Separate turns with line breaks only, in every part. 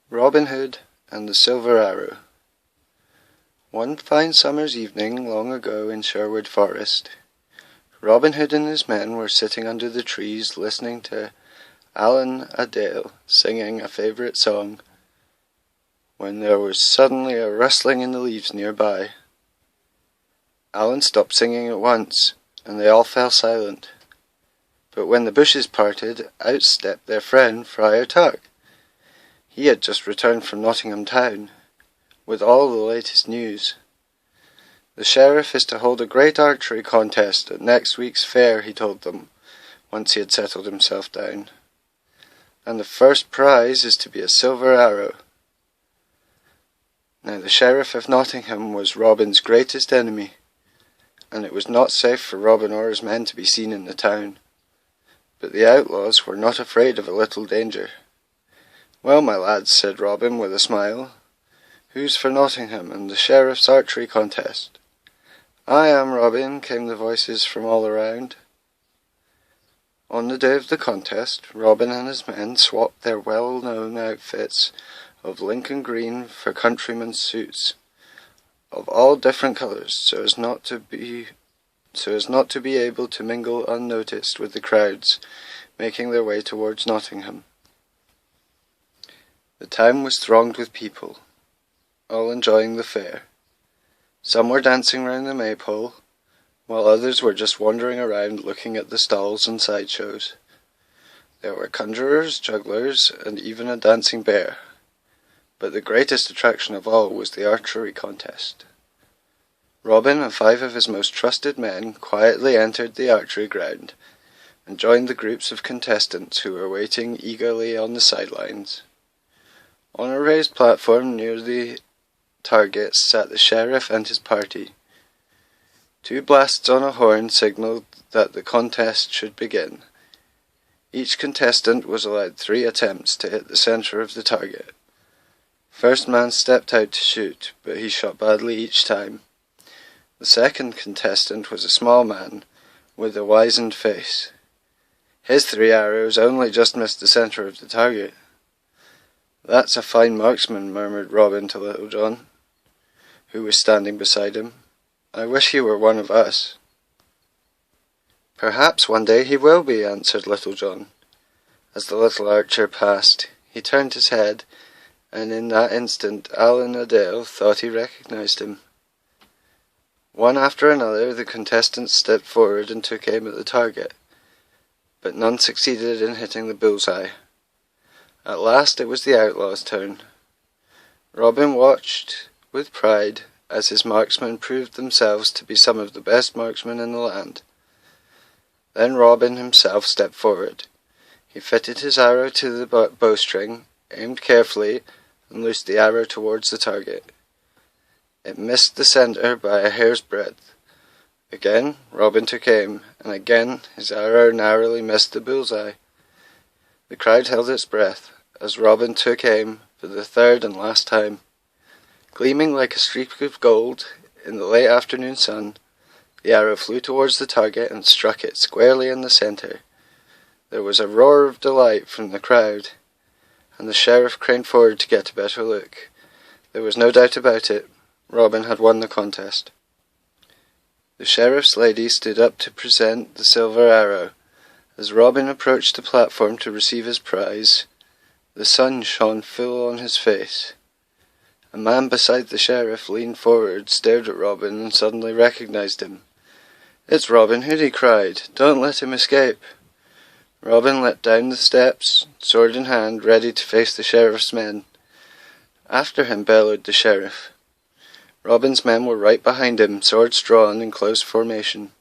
Robin Hood and the Silver Arrow. One fine summer's evening long ago in Sherwood Forest, Robin Hood and his men were sitting under the trees listening to Allan a Dale singing a favourite song, when there was suddenly a rustling in the leaves nearby. Allan stopped singing at once, and they all fell silent. But when the bushes parted, out stepped their friend Friar Tuck. He had just returned from Nottingham town, with all the latest news. The sheriff is to hold a great archery contest at next week's fair, he told them, once he had settled himself down. And the first prize is to be a silver arrow. Now the sheriff of Nottingham was Robin's greatest enemy, and it was not safe for Robin or his men to be seen in the town. But the outlaws were not afraid of a little danger. "Well, my lads," said Robin with a smile, "who's for Nottingham and the sheriff's archery contest?" "I am, Robin," came the voices from all around. On the day of the contest, Robin and his men swapped their well-known outfits of Lincoln green for countrymen's suits, of all different colours, so as not to be able to mingle unnoticed with the crowds making their way towards Nottingham. The town was thronged with people, all enjoying the fair. Some were dancing round the maypole, while others were just wandering around looking at the stalls and sideshows. There were conjurers, jugglers, and even a dancing bear. But the greatest attraction of all was the archery contest. Robin and 5 of his most trusted men quietly entered the archery ground and joined the groups of contestants who were waiting eagerly on the sidelines. On a raised platform near the targets sat the sheriff and his party. 2 blasts on a horn signalled that the contest should begin. Each contestant was allowed 3 attempts to hit the centre of the target. First man stepped out to shoot, but he shot badly each time. The second contestant was a small man with a wizened face. His 3 arrows only just missed the centre of the target. "That's a fine marksman," murmured Robin to Little John, who was standing beside him. "I wish he were one of us." "Perhaps one day he will be," answered Little John. As the little archer passed, he turned his head, and in that instant Allan a Dale thought he recognised him. One after another the contestants stepped forward and took aim at the target, but none succeeded in hitting the bull's-eye. At last it was the outlaw's turn. Robin watched with pride as his marksmen proved themselves to be some of the best marksmen in the land. Then Robin himself stepped forward. He fitted his arrow to the bowstring, aimed carefully, and loosed the arrow towards the target. It missed the centre by a hair's breadth. Again Robin took aim, and again his arrow narrowly missed the bull's-eye. The crowd held its breath as Robin took aim for the 3rd and last time. Gleaming like a streak of gold in the late afternoon sun, the arrow flew towards the target and struck it squarely in the centre. There was a roar of delight from the crowd, and the sheriff craned forward to get a better look. There was no doubt about it. Robin had won the contest. The sheriff's lady stood up to present the silver arrow. As Robin approached the platform to receive his prize, the sun shone full on his face. A man beside the sheriff leaned forward, stared at Robin, and suddenly recognised him. "It's Robin Hood," he cried. "Don't let him escape." Robin let down the steps, sword in hand, ready to face the sheriff's men. "After him," bellowed the sheriff. Robin's men were right behind him, swords drawn in close formation.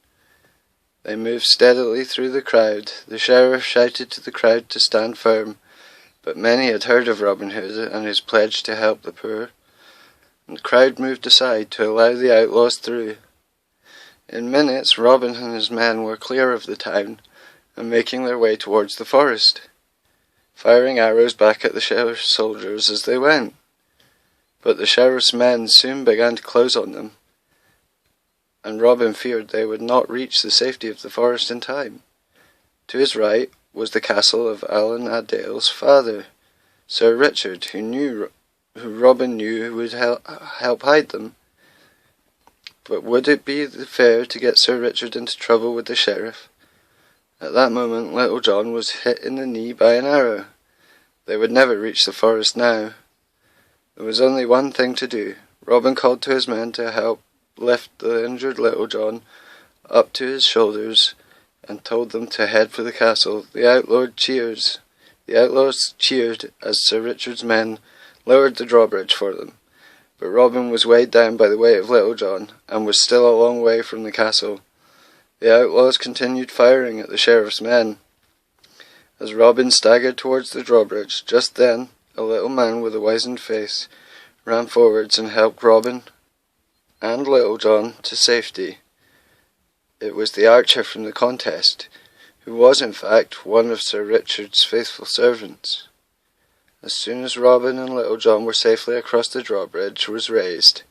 They moved steadily through the crowd. The sheriff shouted to the crowd to stand firm, but many had heard of Robin Hood and his pledge to help the poor, and the crowd moved aside to allow the outlaws through. In minutes Robin and his men were clear of the town and making their way towards the forest, firing arrows back at the sheriff's soldiers as they went. But the sheriff's men soon began to close on them, and Robin feared they would not reach the safety of the forest in time. To his right was the castle of Allan a Dale's father, Sir Richard, who Robin knew would help hide them. But would it be fair to get Sir Richard into trouble with the sheriff? At that moment Little John was hit in the knee by an arrow. They would never reach the forest now. There was only one thing to do. Robin called to his men to help lift the injured Little John up to his shoulders and told them to head for the castle. The outlaws cheered as Sir Richard's men lowered the drawbridge for them. But Robin was weighed down by the weight of Little John, and was still a long way from the castle. The outlaws continued firing at the sheriff's men. As Robin staggered towards the drawbridge, just then a little man with a wizened face ran forwards and helped Robin and Little John to safety. It was the archer from the contest, who was in fact one of Sir Richard's faithful servants. As soon as Robin and Little John were safely across, the drawbridge was raised,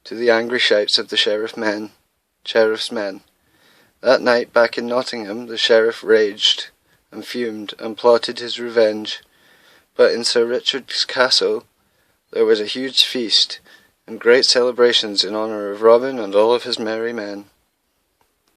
to the angry shouts of the sheriff's men. That night back in Nottingham the sheriff raged and fumed and plotted his revenge, but in Sir Richard's castle there was a huge feast and great celebrations in honour of Robin and all of his merry men.